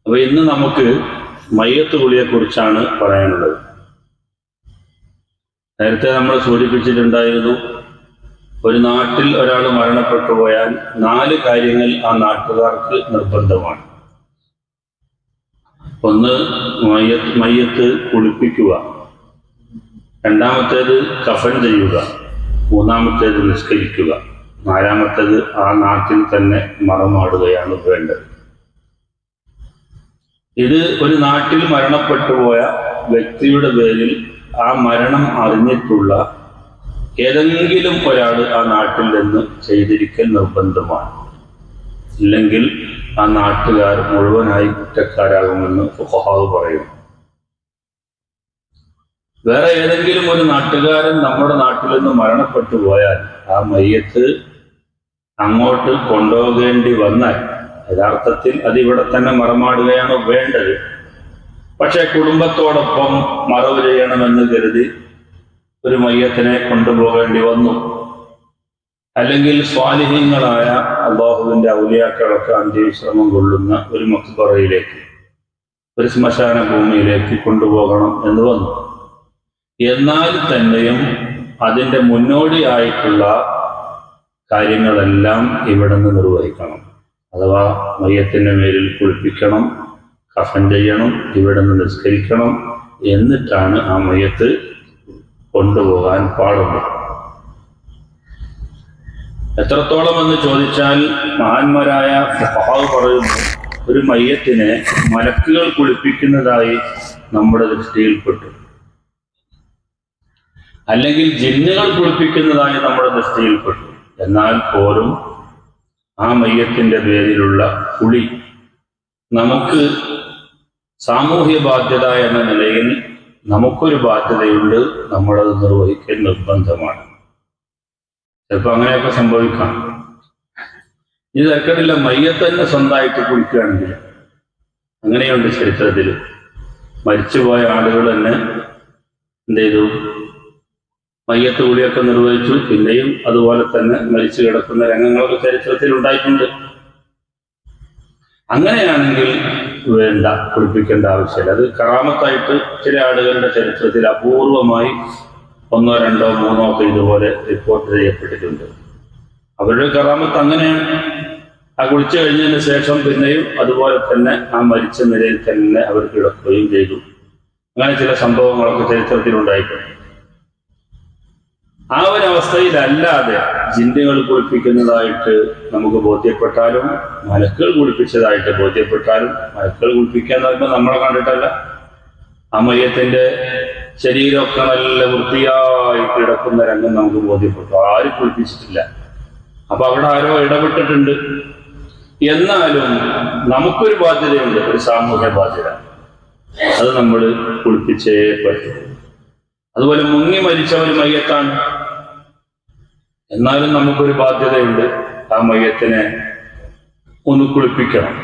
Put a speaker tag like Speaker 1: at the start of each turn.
Speaker 1: അപ്പൊ ഇന്ന് നമുക്ക് മയ്യത്ത് കുളിയെ കുറിച്ചാണ് പറയാനുള്ളത്. നേരത്തെ നമ്മൾ സൂചിപ്പിച്ചിട്ടുണ്ടായിരുന്നു, ഒരു നാട്ടിൽ ഒരാൾ മരണപ്പെട്ടു പോയാൽ 4 കാര്യങ്ങൾ ആ നാട്ടുകാർക്ക് നിർബന്ധമാണ്. ഒന്ന്, മയ്യത്ത് കുളിപ്പിക്കുക. രണ്ടാമത്തേത് കഫൻ ചെയ്യുക. മൂന്നാമത്തേത് നിസ്കരിക്കുക. നാലാമത്തേത് ആ നാട്ടിൽ തന്നെ മറമാടുകയാണ് വേണ്ടത്. ഇത് ഒരു നാട്ടിൽ മരണപ്പെട്ടു പോയ വ്യക്തിയുടെ പേരിൽ ആ മരണം അറിഞ്ഞിട്ടുള്ള ഏതെങ്കിലും ഒരാൾ ആ നാട്ടിൽ നിന്ന് ചെയ്തിരിക്കൽ നിർബന്ധമാണ്. ഇല്ലെങ്കിൽ ആ നാട്ടുകാർ മുഴുവനായി കുറ്റക്കാരാകുമെന്ന് ഫുഖഹാവ് പറയും. വേറെ ഏതെങ്കിലും ഒരു നാട്ടുകാരൻ നമ്മുടെ നാട്ടിൽ നിന്ന് മരണപ്പെട്ടു പോയാൽ ആ മയ്യത്ത് അങ്ങോട്ട് കൊണ്ടുപോകേണ്ടി വന്നാൽ യഥാർത്ഥത്തിൽ അതിവിടെ തന്നെ മറമാടുകയാണ് വേണ്ടത്. പക്ഷെ കുടുംബത്തോടൊപ്പം മറവ് ചെയ്യണമെന്ന് കരുതി ഒരു മയ്യത്തിനെ കൊണ്ടുപോകേണ്ടി വന്നു. അല്ലെങ്കിൽ സ്വാലിഹീങ്ങളായ അല്ലാഹുവിന്റെ ഔലിയാക്കളൊക്കെ അന്ത്യവിശ്രമം കൊള്ളുന്ന ഒരു മഖ്ബറയിലേക്ക്, ഒരു ശ്മശാന ഭൂമിയിലേക്ക് കൊണ്ടുപോകണം എന്ന് വന്നു. എന്നാൽ തന്നെയും അതിൻ്റെ മുന്നോടിയായിട്ടുള്ള കാര്യങ്ങളെല്ലാം ഇവിടെ നിന്ന് നിർവഹിക്കണം. അഥവാ മയ്യത്തിൻ്റെ മേലിൽ കുളിപ്പിക്കണം, കഫൻ ചെയ്യണം, ഇവിടെ നിന്ന് നിസ്കരിക്കണം. എന്നിട്ടാണ് ആ മയ്യത്ത് കൊണ്ടുപോകാൻ പാടുള്ളത്. എത്രത്തോളം എന്ന് ചോദിച്ചാൽ മഹാന്മാരായ ഫുഖഹാവ് പറയുന്നു, ഒരു മയ്യത്തിനെ മലക്കുകൾ കുളിപ്പിക്കുന്നതായി നമ്മുടെ ദൃഷ്ടിയിൽപ്പെട്ടു, അല്ലെങ്കിൽ ജിന്നുകൾ കുളിപ്പിക്കുന്നതായി നമ്മുടെ ദൃഷ്ടിയിൽപ്പെട്ടു. എന്നാൽ പോലും ആ മയ്യത്തിന്റെ പേരിലുള്ള കുളി നമുക്ക് സാമൂഹ്യ ബാധ്യത എന്ന നിലയിൽ നമുക്കൊരു ബാധ്യതയുണ്ട്, നമ്മളത് നിർവഹിക്കൽ നിർബന്ധമാണ്. ചിലപ്പോൾ അങ്ങനെയൊക്കെ സംഭവിക്കാം. ഇത് തരക്കടില്ല, മയ്യത്ത് തന്നെ സ്വന്തമായിട്ട് കുളിക്കുകയാണെങ്കിൽ അങ്ങനെയുണ്ട് ചരിത്രത്തിൽ. മരിച്ചുപോയ ആളുകൾ തന്നെ എന്ത് ചെയ്തു, മയ്യത്ത് കുളിയൊക്കെ നിർവഹിച്ചു. പിന്നെയും അതുപോലെ തന്നെ മരിച്ചു കിടക്കുന്ന രംഗങ്ങളൊക്കെ ചരിത്രത്തിൽ ഉണ്ടായിട്ടുണ്ട്. അങ്ങനെയാണെങ്കിൽ വേണ്ട, കുളിപ്പിക്കേണ്ട ആവശ്യമില്ല. അത് കറാമത്തായിട്ട് ചില ആളുകളുടെ ചരിത്രത്തിൽ അപൂർവമായി 1, 2, 3 ഒക്കെ ഇതുപോലെ റിപ്പോർട്ട് ചെയ്യപ്പെട്ടിട്ടുണ്ട്. അവരുടെ കറാമത്ത് അങ്ങനെയാണ്. ആ കുളിച്ചു കഴിഞ്ഞതിന് ശേഷം പിന്നെയും അതുപോലെ തന്നെ ആ മരിച്ച നിലയിൽ തന്നെ അവർ കിടക്കുകയും ചെയ്തു. അങ്ങനെ ചില സംഭവങ്ങളൊക്കെ ചരിത്രത്തിൽ ഉണ്ടായിട്ടുണ്ട്. ആ ഒരു അവസ്ഥയിലല്ലാതെ ജിന്നുകൾ കുളിപ്പിക്കുന്നതായിട്ട് നമുക്ക് ബോധ്യപ്പെട്ടാലും, മലക്കുകൾ കുളിപ്പിച്ചതായിട്ട് ബോധ്യപ്പെട്ടാലും, മലക്കുകൾ കുളിപ്പിക്കുക എന്ന് പറയുമ്പോൾ നമ്മളെ കണ്ടിട്ടല്ല, ആ മയ്യത്തിന്റെ ശരീരമൊക്കെ നല്ല വൃത്തിയായി കിടക്കുന്ന രംഗം നമുക്ക് ബോധ്യപ്പെട്ടു, ആരും കുളിപ്പിച്ചിട്ടില്ല. അപ്പൊ അവിടെ ആരോ ഇടപെട്ടിട്ടുണ്ട്. എന്നാലും നമുക്കൊരു ബാധ്യതയുണ്ട്, ഒരു സാമൂഹ്യ ബാധ്യത. അത് നമ്മൾ കുളിപ്പിച്ചേ പറ്റും. അതുപോലെ മുങ്ങി മരിച്ച ഒരു മയ്യത്താണ്, എന്നാലും നമുക്കൊരു ബാധ്യതയുണ്ട്, ആ മയ്യത്തിനെ ഒന്ന് കുളിപ്പിക്കണം.